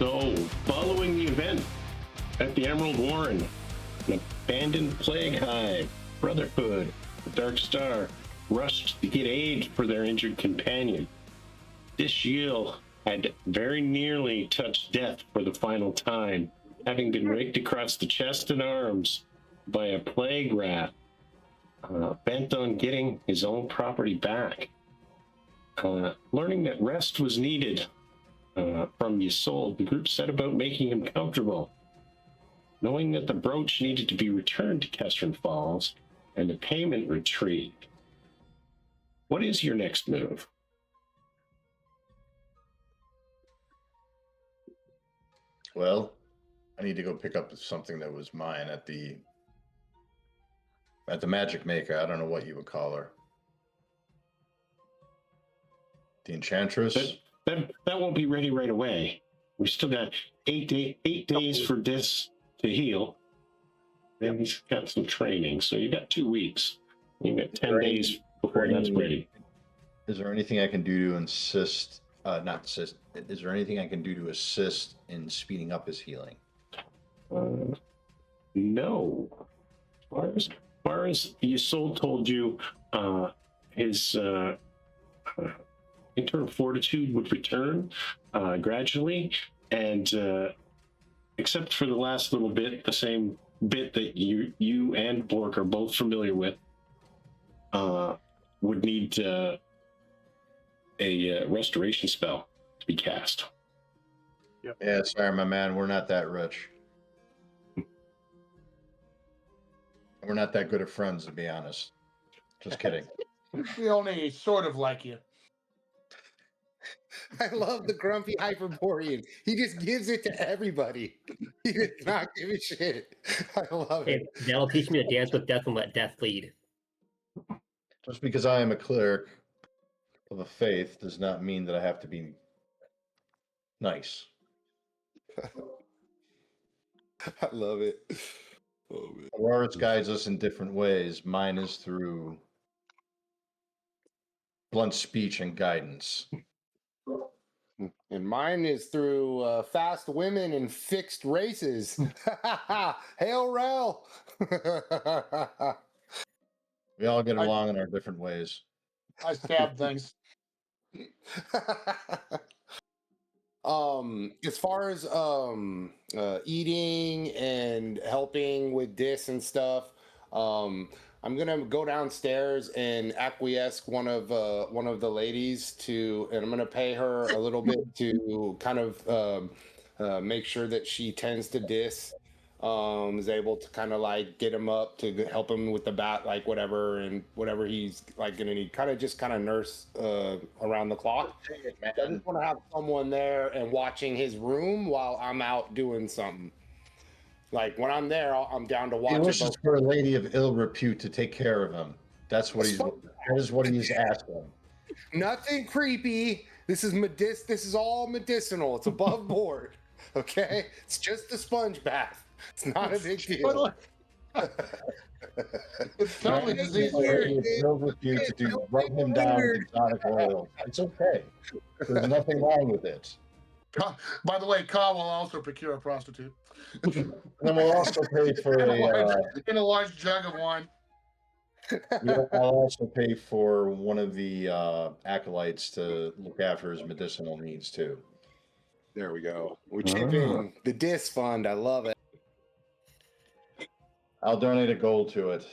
So, following the event at the Emerald Warren, an abandoned plague hive, Brotherhood, the Dark Star, rushed to get aid for their injured companion. This Yield had very nearly touched death for the final time, having been raked across the chest and arms by a plague rat, bent on getting his own property back. Learning that rest was needed from Ysolde, the group set about making him comfortable. Knowing that the brooch needed to be returned to Kesssrin Falls and the payment retrieved, what is your next move? Well, I need to go pick up something that was mine at the magic maker. I don't know what you would call her. The enchantress. That won't be ready right away. We still got 8 days for Dis to heal. Then he's got some training, so you got 2 weeks. You got 10 days before that's ready. Is there anything I can do to assist? Not assist. Is there anything I can do to assist in speeding up his healing? No. As far as Ysolde told you, his internal fortitude would return gradually, and except for the last little bit, the same bit that you and Bork are both familiar with, would need a restoration spell to be cast. Yep. Yeah, sorry, my man. We're not that rich. We're not that good of friends, to be honest. Just kidding. We only sort of like you. I love the grumpy Hyperborean. He just gives it to everybody. He does not give a shit. I love it. That'll teach me to dance with death and let death lead. Just because I am a cleric of a faith does not mean that I have to be nice. I love it. Oh, man. Aurora's guides us in different ways. Mine is through blunt speech and guidance. And mine is through fast women and fixed races. Hail Rel! We all get along in our different ways. I stab things. As far as eating and helping with Dis and stuff, I'm gonna go downstairs and acquiesce one of the ladies and I'm gonna pay her a little bit to kind of make sure that she tends to Dis, is able to kind of like get him up to help him with the bat, like whatever he's like gonna need, kind of nurse around the clock. I just want to have someone there and watching his room while I'm out doing something. Like when I'm there, I'm down to watch. He wishes for a lady of ill repute to take care of him. That is what he's asking. Nothing creepy. This is all medicinal. It's above board. Okay, it's just a sponge bath. It's not a big deal. It's totally disease. Ill repute to rub him down with exotic oil. It's okay. There's nothing wrong with it. By the way, Ka will also procure a prostitute. And then we'll also pay for in a large jug of wine. I'll also pay for one of the acolytes to look after his medicinal needs too. There we go. We chip in the Dis fund. I love it. I'll donate a gold to it.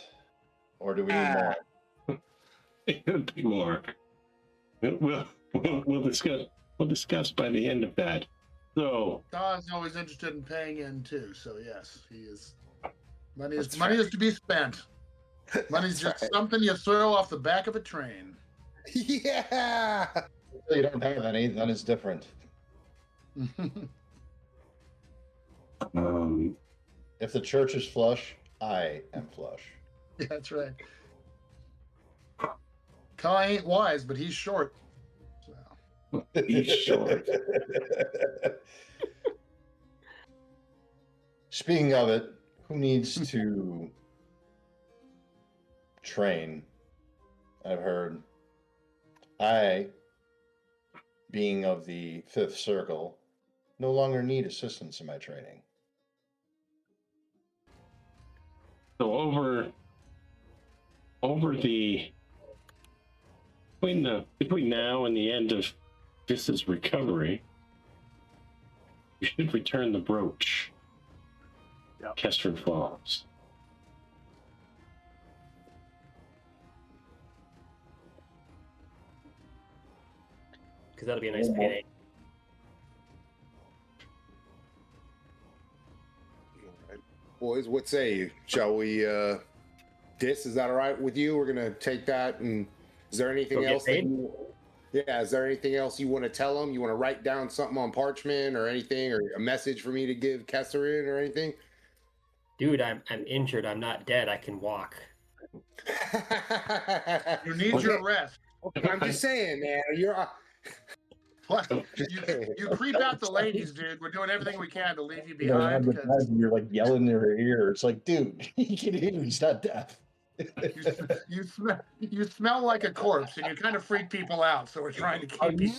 Or do we need more? It could be more. We'll discuss. We'll discuss by the end of that. So Don's always interested in paying in too. So yes, he is. Money is to be spent. Money's just something you throw off the back of a train. Yeah. You don't have any. That is different. If the church is flush, I am flush. Yeah, that's right. Ka ain't wise, but he's short. So. He's short. Speaking of it, who needs to train? I've heard. I, being of the fifth circle, no longer need assistance in my training. So over the between now and the end of Dis's recovery, you should return the brooch. Yep. Kesssrin Falls. Because that'll be a nice payday. Boys, what say you? Shall we, Dis, is that all right with you? We're going to take that, and is there anything Go get else that paid? is there anything else you want to tell them? You want to write down something on parchment or anything, or a message for me to give Kesssrin or anything? Dude, I'm injured. I'm not dead. I can walk. You need your rest. I'm just saying, man, you're... Plus, you creep out the ladies, dude. We're doing everything we can to leave you You know, behind. Because you're like yelling in her ear. It's like, dude, he can hear you. He's not deaf. you smell like a corpse, and you kind of freak people out. So we're trying to keep you.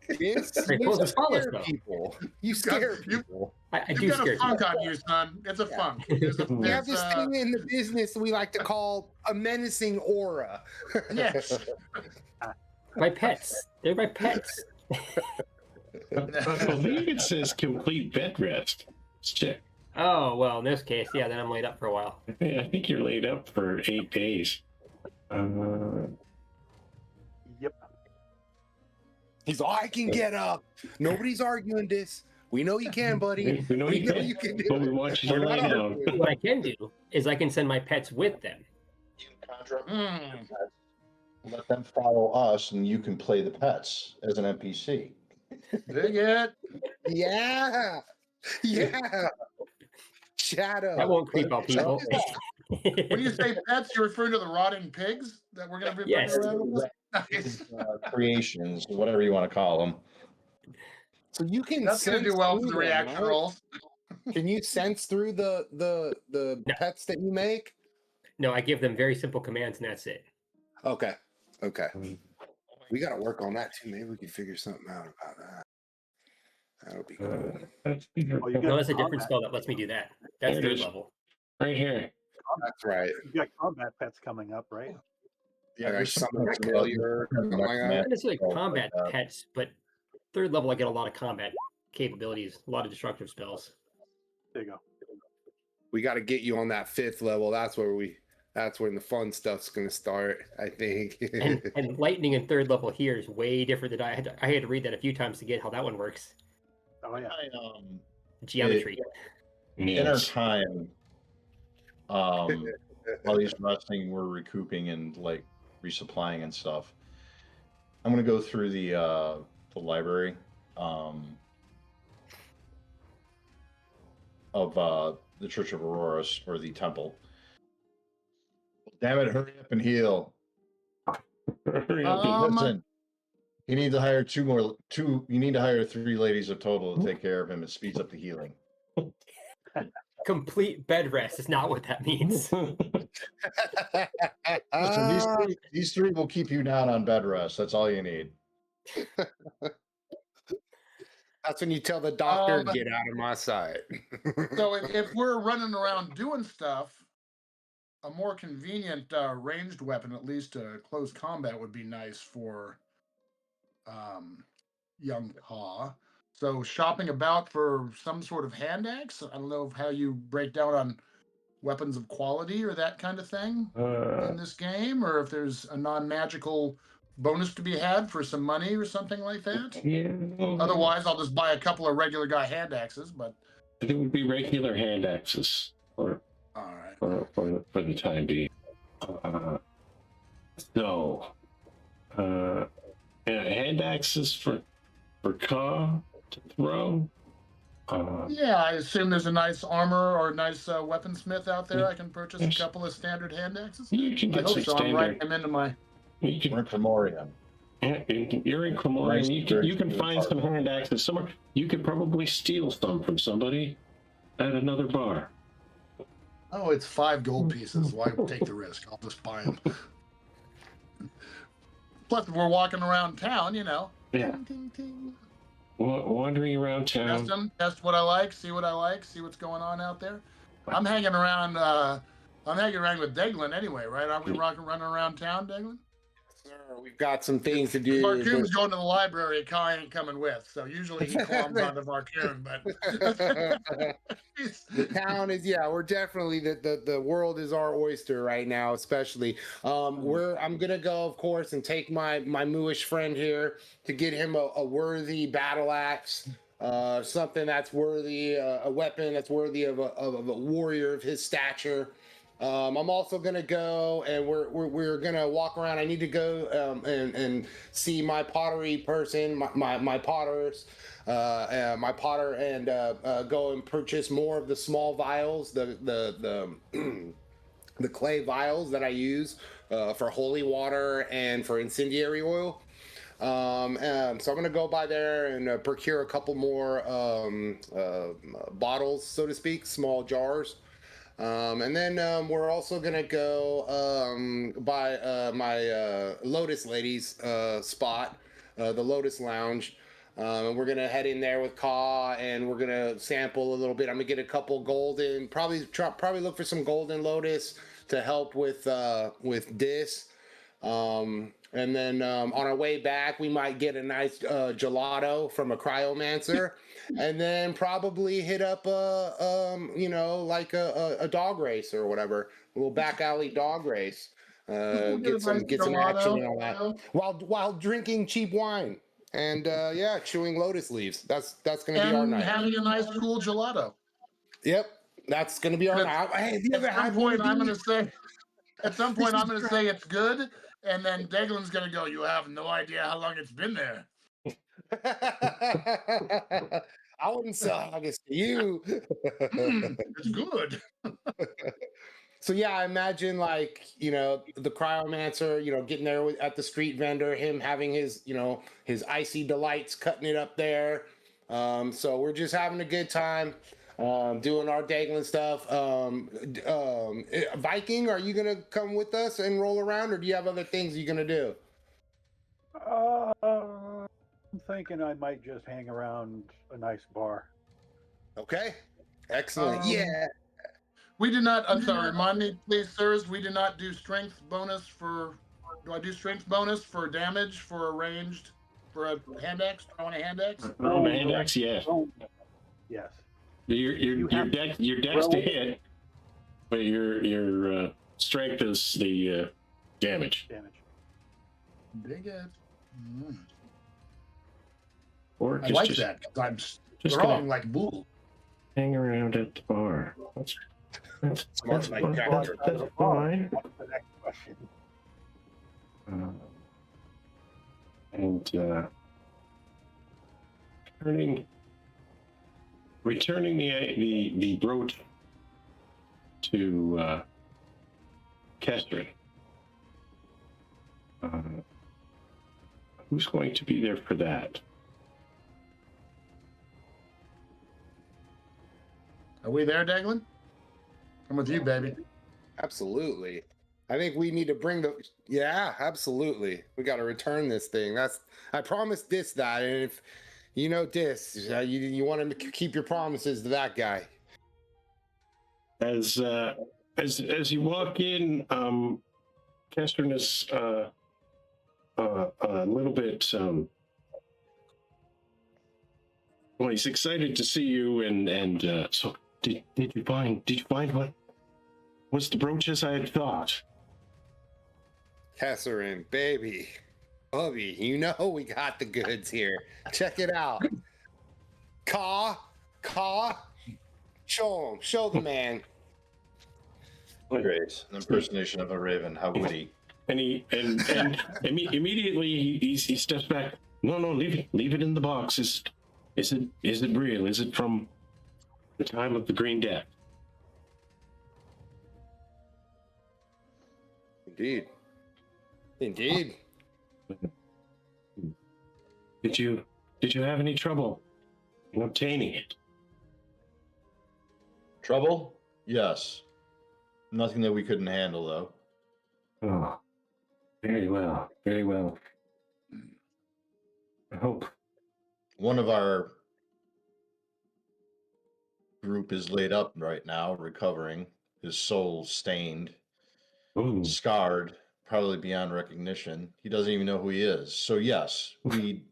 Hey, close the follows, though. people. You scare people. I You've do got scare a funk people. on you, son. It's a funk. We have this thing in the business we like to call a menacing aura. Yes. My pets. They're my pets. I believe it says complete bed rest. Let's check. Oh, well, in this case, yeah, then I'm laid up for a while. I think you're laid up for 8 days. Yep. He's all, I can get up. Nobody's arguing this. We know you can, buddy. We know you can, but we want you to We're lay not down. arguing. What I can do is I can send my pets with them. Let them follow us, and you can play the pets as an NPC. Dig it. Yeah. Yeah. Shadow. That won't creep out people. When you say pets, you're referring to the rotting pigs that we're going to be Yes. bringing around with us? Nice. Creations, whatever you want to call them. So you can That's going to do sense well for through the them, reaction right? rolls. Can you sense through the No. pets that you make? No, I give them very simple commands and that's it. Okay. Okay. We got to work on that too. Maybe we can figure something out about that. That'll be cool. Oh, you No, got that's a different combat. spell that lets me do that. That's There it third is. level. Right here. That's right. You got combat pets coming up, right? Yeah, Like I summon a familiar, something like that. Not necessarily Oh, combat like that. pets, but third level I get a lot of combat capabilities, a lot of destructive spells. There you go. We got to get you on that 5th level. That's when the fun stuff's going to start, I think. And lightning in third level here is way different than I had to read that a few times to get how that one works. Oh yeah. Geometry. In our Yes. time, while he's resting, we're recouping and like resupplying and stuff. I'm gonna go through the library of the Church of Auroras, or the temple. Damn it! Hurry up and heal. Hurry up. Listen, you need to hire two. You need to hire 3 ladies of total to take care of him. It speeds up the healing. Complete bed rest is not what that means. Listen, these three will keep you down on bed rest. That's all you need. That's when you tell the doctor, get out of my sight. So if we're running around doing stuff, a more convenient ranged weapon, at least close combat, would be nice for young Ka. So shopping about for some sort of hand axe. I don't know how you break down on weapons of quality or that kind of thing in this game, or if there's a non-magical bonus to be had for some money or something like that. Yeah. Otherwise, I'll just buy a couple of regular guy hand axes. But It would be regular hand axes for all right. for the time being. Hand axes for Ka to throw. Yeah, I assume there's a nice armor or a nice weaponsmith out there. I can purchase a couple of standard hand axes. You can I get hope some so. I'm writing standard. them into my. You can, We're in Primorium. you're in Cremorium. You can find some hand axes somewhere. You could probably steal some from somebody at another bar. Oh, it's 5 gold pieces. Why take the risk? I'll just buy them. Plus, if we're walking around town, you know. Yeah. Ting, ting, ting. Wandering around Test town. them, test what I like, see what's going on out there. I'm hanging around. I'm hanging around with Deglin anyway, right? Aren't we running around town, Deglin? Sir, we've got some things to do. Marcoon's going to the library. Kai ain't coming with, so usually he climbs onto Marcoon. But The town is, yeah, we're definitely the world is our oyster right now, especially. I'm gonna go, of course, and take my mooish friend here to get him a worthy battle axe, something that's worthy, a weapon that's worthy of a warrior of his stature. I'm also gonna go, and we're gonna walk around. I need to go and see my pottery person, my potters, my potter, and go and purchase more of the small vials, the the clay vials that I use for holy water and for incendiary oil. So I'm gonna go by there and procure a couple more bottles, so to speak, small jars. And then we're also gonna go by my Lotus Ladies spot, the Lotus Lounge. And we're gonna head in there with Ka, and we're gonna sample a little bit. I'm gonna get a couple golden, probably look for some golden lotus to help with Dis. And then on our way back, we might get a nice gelato from a cryomancer, and then probably hit up like a dog race or whatever, a little back alley dog race. Get some action and all that while drinking cheap wine and chewing lotus leaves. That's gonna be our night. Having a nice cool gelato. Yep, that's gonna be our night. Hey, have you ever had one? At some point, I'm going to say it's good, and then Deglin's going to go, you have no idea how long it's been there. I wouldn't sell haggis to you. It's good. So yeah, I imagine the cryomancer, getting there at the street vendor, him having his icy delights, cutting it up there. So we're just having a good time. Doing our Daglin stuff. Viking, are you gonna come with us and roll around, or do you have other things you're gonna do? I'm thinking I might just hang around a nice bar. Okay, excellent. Yeah, we did not. I'm sorry. Remind me, please, sirs. We did not do strength bonus for. Do I do strength bonus for damage for a ranged for a hand axe? Do I want a hand axe? Hand axe, yes. Yes. Your dex to hit, but your strength is the damage. Big Ed. Or I like that. I'm strong like bull. Hang around at the bar. That's fine. What's the next question? Returning the brooch to Kesssrin. Who's going to be there for that? Are we there, Deglin? I'm with you, baby. Absolutely. I think we need to bring absolutely. We got to return this thing. I promised Dis that, and if Dis, you want to keep your promises to that guy. As you walk in, Kesssrin is a little bit well, he's excited to see you, and so did you find what's the brooch as I had thought? Kesssrin, baby, Bubby, we got the goods here. Check it out. Ka, show the man. Great, an impersonation of a raven. How witty. And immediately he steps back. No, leave it in the box. Is it real? Is it from the time of the Green Death? Indeed. Did you have any trouble in obtaining it? Trouble? Yes. Nothing that we couldn't handle, though. Oh, very well. I hope. One of our group is laid up right now, recovering. His soul stained, Ooh. scarred, probably beyond recognition. He doesn't even know who he is. So yes, we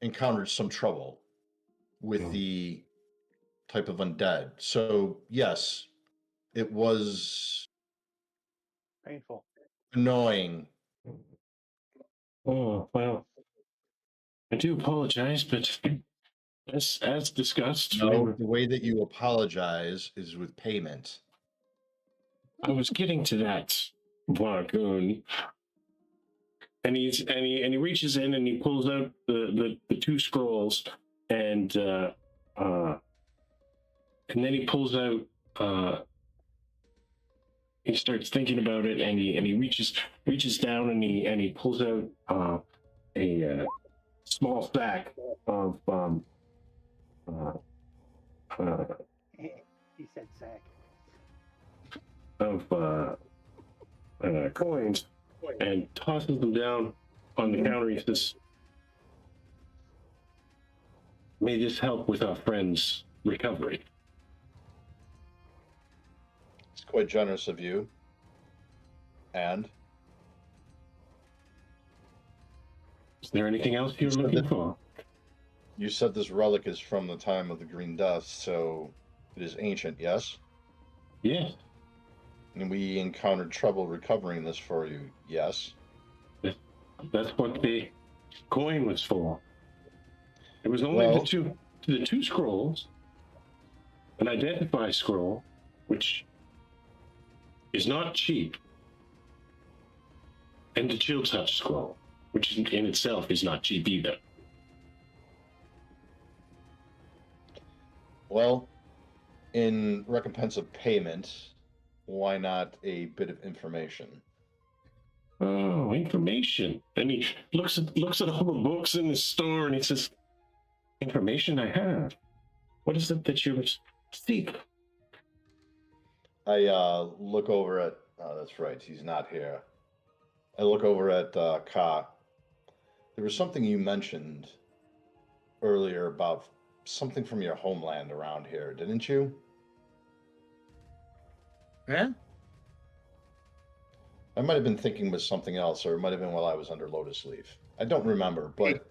encountered some trouble with the type of undead. So yes, it was Painful. annoying. Oh, well. I do apologize, but as discussed, No, the way that you apologize is with payment. I was getting to that, Vargoon. And he reaches in and he pulls out the two scrolls and then he pulls out he starts thinking about it and he reaches down and he pulls out a small sack of He said sack. of coins and tosses them down on the counter. He says, "May this help with our friend's recovery." It's quite generous of you. And is there anything else you're looking for? You said this relic is from the time of the Green Death, so it is ancient, yes? Yes. And we encountered trouble recovering this for you, yes? That's what the coin was for. It was only the two scrolls, an identify scroll, which is not cheap, and the chill touch scroll, which in itself is not cheap either. Well, in recompense of payment, why not a bit of information? Oh, information. And he looks at all the books in the store and he says, "Information I have. What is it that you seek?" I look over at, that's right, he's not here. I look over at Ka. There was something you mentioned earlier about something from your homeland around here, didn't you? Yeah? I might have been thinking with something else, or it might have been while I was under Lotus Leaf. I don't remember, but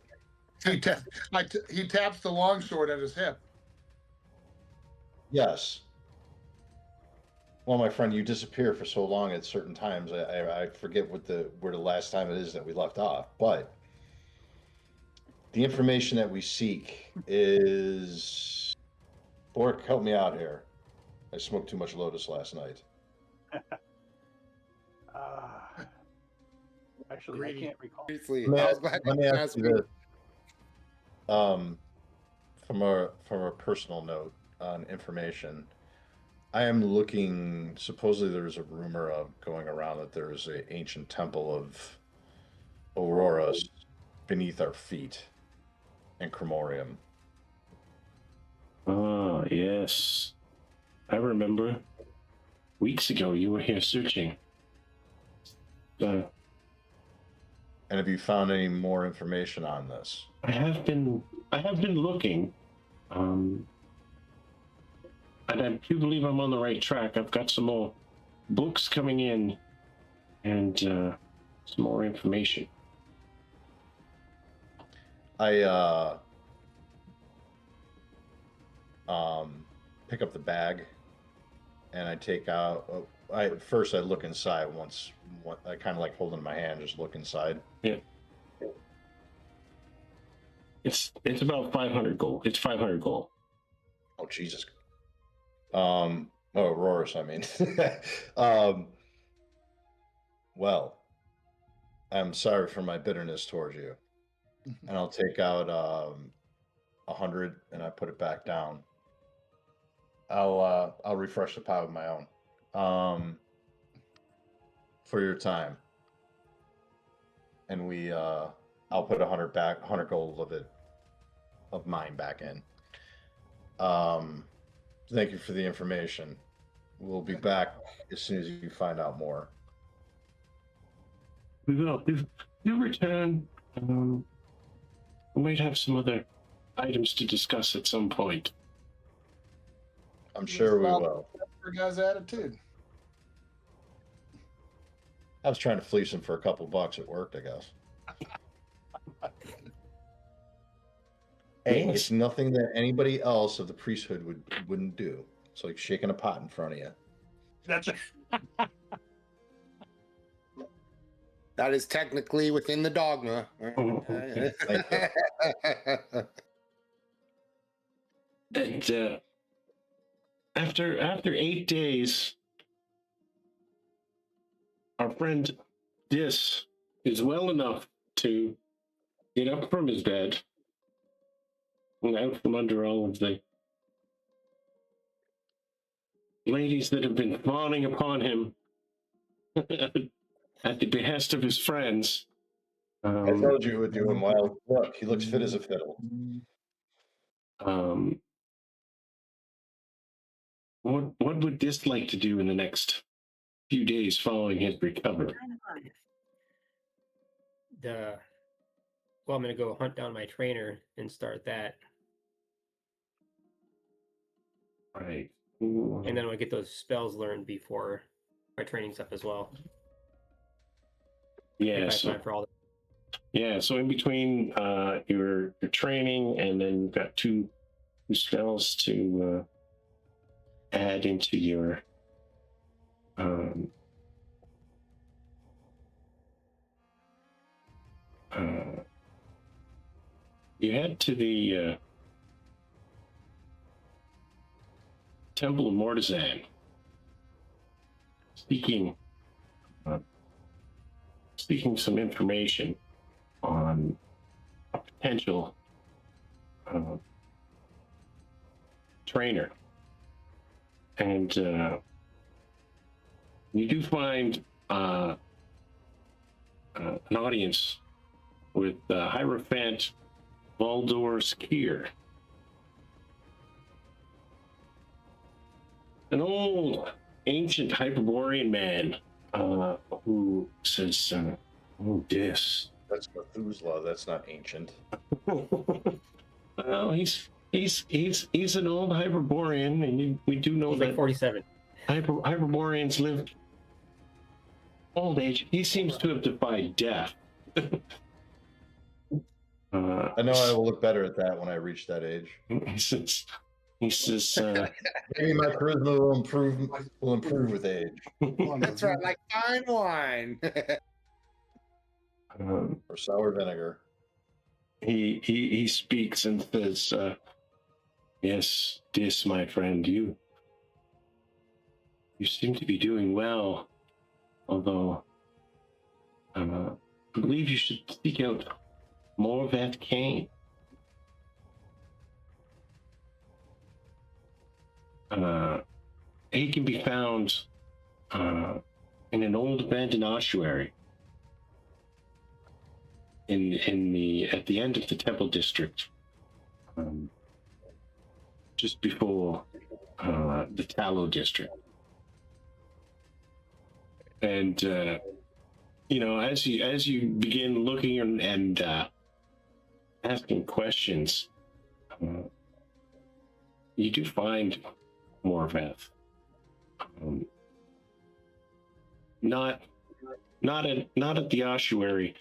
He taps the longsword at his hip. yes. Well, my friend, you disappear for so long at certain times. I forget where the last time it is that we left off. But the information that we seek is. Bork, help me out here. I smoked too much Lotus last night. Actually, Greedy. I can't recall. Seriously, Let I me was glad let me you ask asked you me. this. From a personal note on information, I am looking. Supposedly, there's a rumor of going around that there is an ancient temple of Aurora beneath our feet in Cremorium. Ah, yes. I remember. Weeks ago, you were here searching. And have you found any more information on this? I have been looking. And I do believe I'm on the right track. I've got some more books coming in and some more information. I pick up the bag and I take out. I look inside once. I kind of like holding in my hand, just look inside. Yeah. It's about 500 gold. It's 500 gold. Oh Jesus. Auroras, I mean. Well, I'm sorry for my bitterness towards you. And I'll take out 100 and I put it back down. I'll refresh the pot with my own. For your time. And I'll put 100 gold of mine back in. Thank you for the information. We'll be back as soon as you find out more. We will. Do return We might have some other items to discuss at some point. I'm sure we will. For a guy's attitude. I was trying to fleece him for a couple bucks. It worked, I guess. Hey, Yes. it's nothing that anybody else of the priesthood wouldn't do. It's like shaking a pot in front of you. That's That is technically within the dogma. And after 8 days, our friend Dis is well enough to get up from his bed and out from under all of the ladies that have been fawning upon him at the behest of his friends. I told you it would do him well. Look, he looks fit as a fiddle. What would Dis like to do in the next few days following his recovery? Well, I'm gonna go hunt down my trainer and start that, Right. and then I'm gonna get those spells learned before my training's up as well. Yeah. If I have So time for all that. yeah. So in between your training, and then you've got two spells to add into your you head to the Temple of Mortizan, seeking some information on a potential trainer. And you do find an audience with Hierophant Valdor Skier, an old, ancient Hyperborean man who says, "Oh, Dis." That's Methuselah. That's not ancient. Well, he's an old Hyperborean, and we do know He's that like 47. Hyperboreans live old age. He seems to have defied death. I know I will look better at that when I reach that age. He says, Maybe my charisma will improve with age. That's right, like fine wine. Or sour vinegar. he speaks and says, "Yes, Dis, my friend, you seem to be doing well, although I believe you should seek out Morveth Kane. He can be found in an old abandoned ossuary at the end of the Temple District, just before the Tallow District. And as you begin looking and asking questions, you do find Morveth. Not at the ossuary,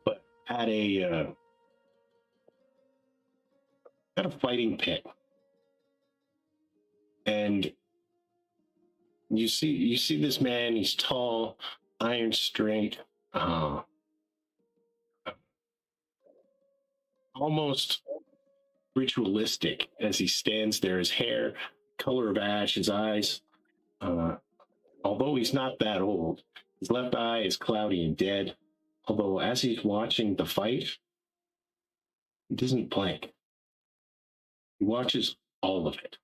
but at a fighting pit. And you see this man. He's tall, iron straight, almost ritualistic as he stands there. His hair, color of ash, his eyes. Although he's not that old, his left eye is cloudy and dead. Although as he's watching the fight, he doesn't blink. He watches all of it.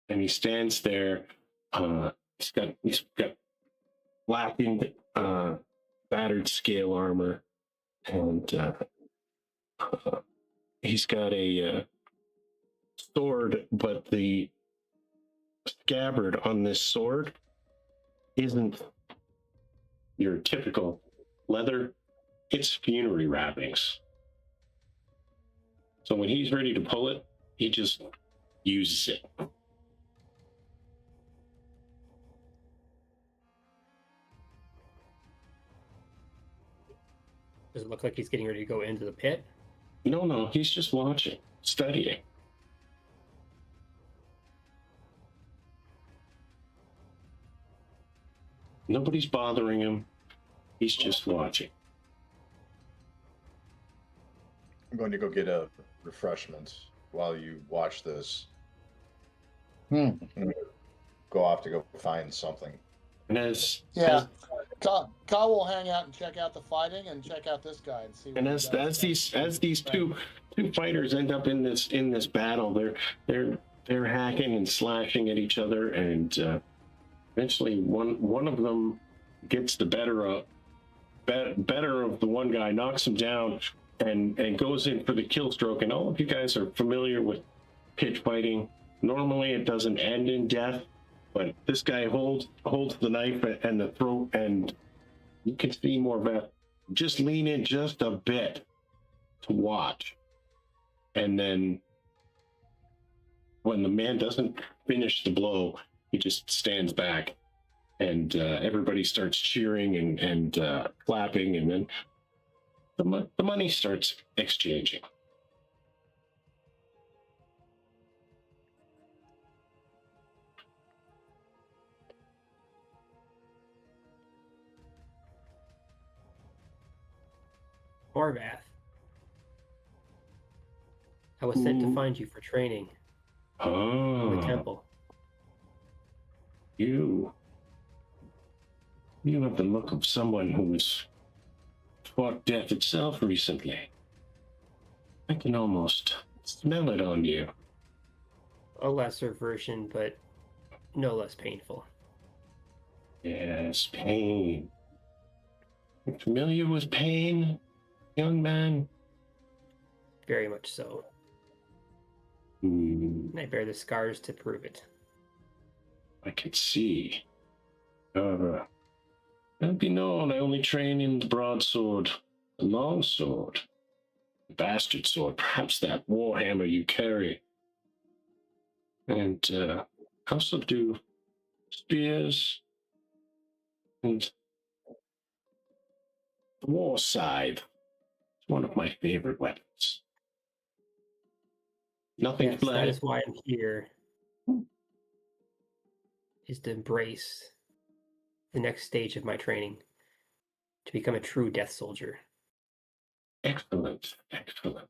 And he stands there. He's got blackened, battered scale armor, and he's got a sword, but the scabbard on this sword isn't your typical leather it's funerary wrappings. So when he's ready to pull it, he just uses it. Does it look like he's getting ready to go into the pit? No, he's just watching, studying. Nobody's bothering him. He's just watching. I'm going to go get a refreshment while you watch this. Hmm. I'm going to go off to go find something. And as Ka will hang out and check out the fighting and check out this guy and see. What and he as does. these two fighters end up in this battle, they're hacking and slashing at each other, and eventually one of them gets the better of the one guy, knocks him down, and goes in for the kill stroke. And all of you guys are familiar with pit fighting. Normally it doesn't end in death, but this guy holds the knife and the throat, and you can see more of that. Just lean in just a bit to watch, and then when the man doesn't finish the blow, he just stands back, and everybody starts cheering and clapping, and then the money starts exchanging. Horvath. I was sent to find you for training in the temple. You have the look of someone who's fought death itself recently. I can almost smell it on you. A lesser version, but no less painful. Yes, pain. You familiar with pain, young man? Very much so. Hmm, And I bear the scars to prove it. I can see. Let it be known, I only train in the broadsword, the long sword, the bastard sword, perhaps that warhammer you carry. And I also do spears and the war scythe. It's one of my favorite weapons. Nothing Yes, flat. that is why I'm here. Is to embrace the next stage of my training to become a true death soldier. Excellent, excellent.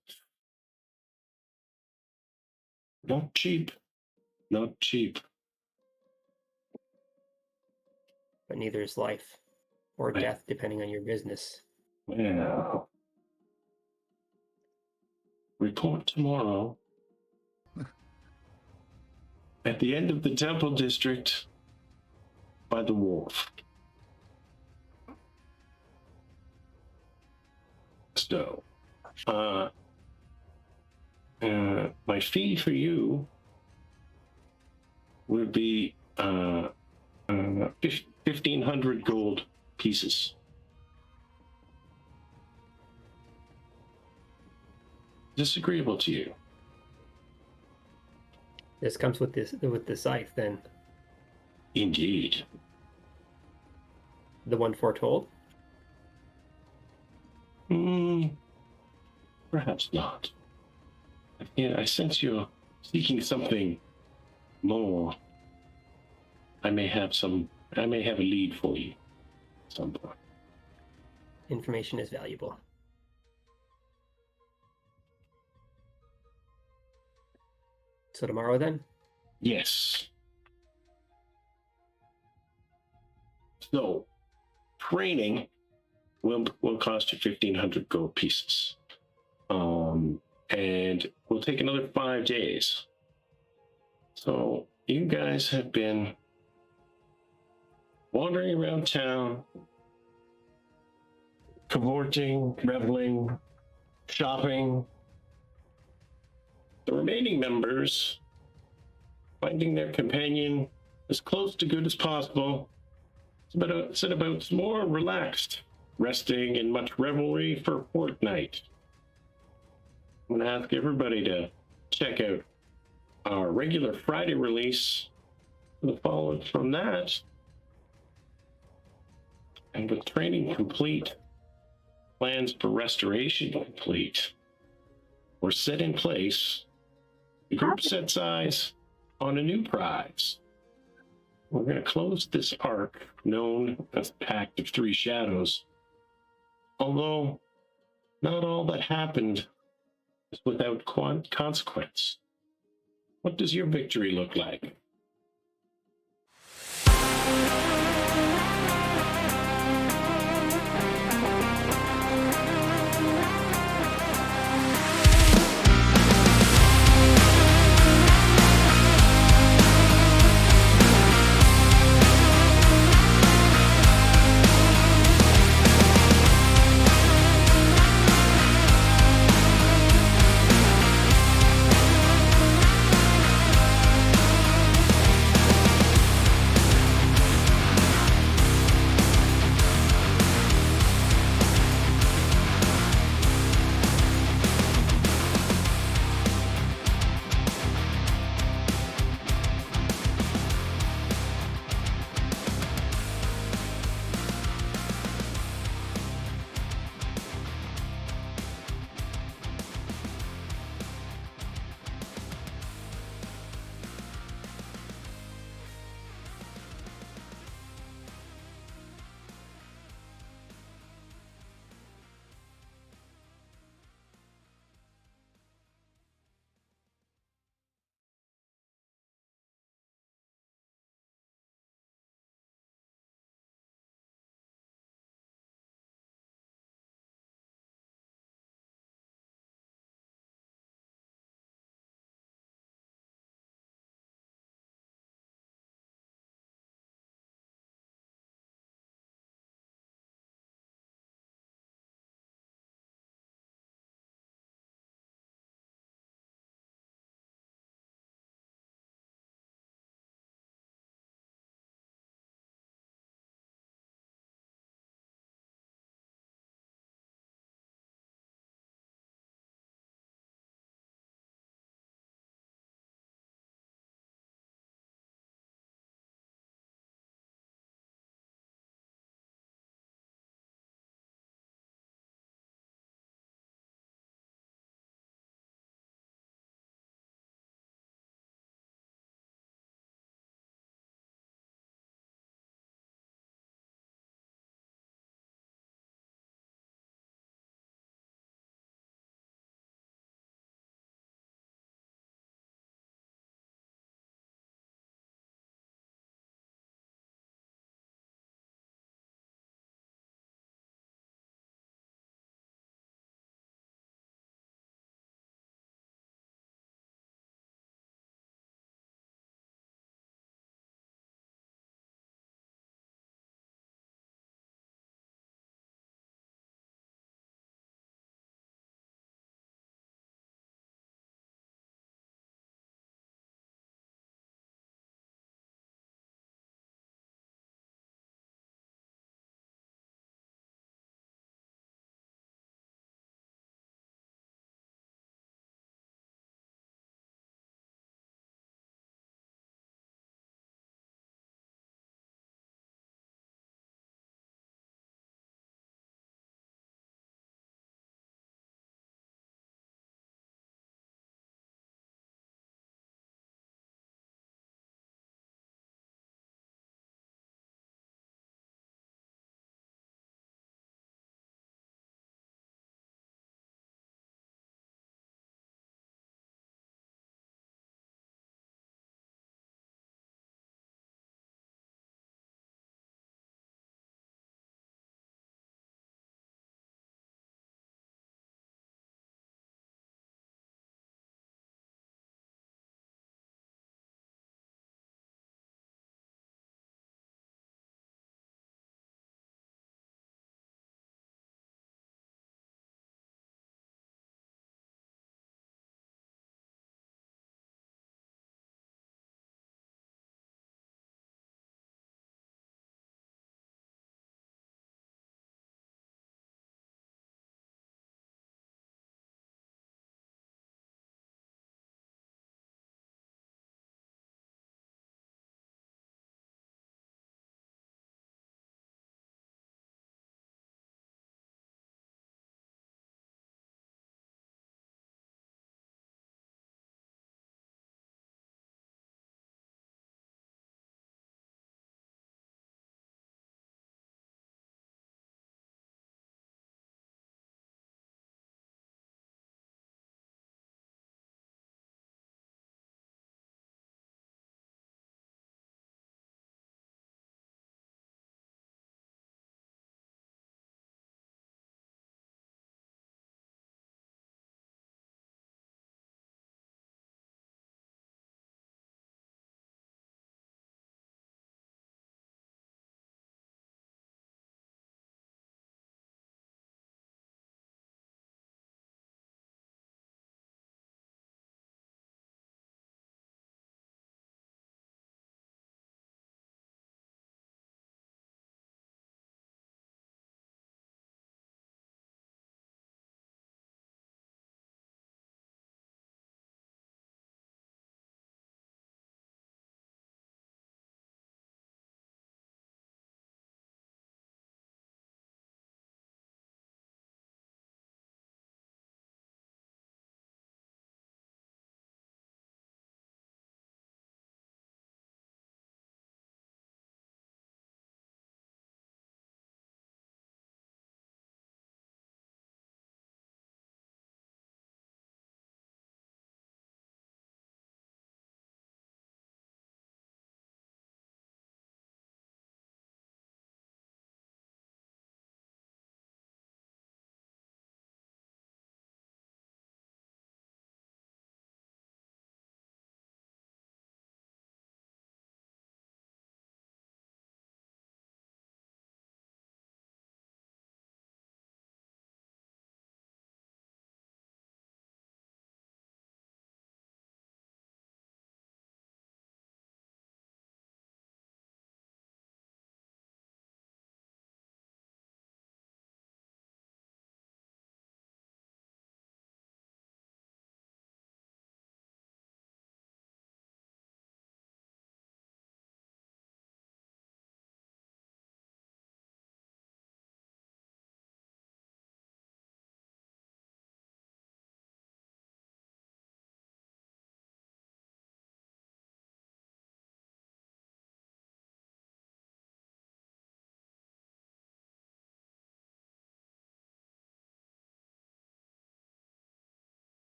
Not cheap, not cheap. But neither is life or Right. death, depending on your business. Well, report tomorrow at the end of the temple district by the wharf. So, my fee for you would be 1,500 gold pieces. Disagreeable to you? This comes with the scythe, then. Indeed. The one foretold? Perhaps not. I sense you're seeking something more. I may have a lead for you at some point. Information is valuable. So tomorrow, then? Yes. So, training will cost you 1,500 gold pieces. And will take another 5 days. So, you guys have been wandering around town, cavorting, reveling, shopping. The remaining members finding their companion as close to good as possible. It's about more relaxed resting and much revelry for Fortnite. I'm going to ask everybody to check out our regular Friday release, the follow from that. And with training complete, plans for restoration complete, or set in place, the group sets eyes on a new prize. We're going to close this arc, known as the Pact of Three Shadows. Although, not all that happened is without consequence. What does your victory look like?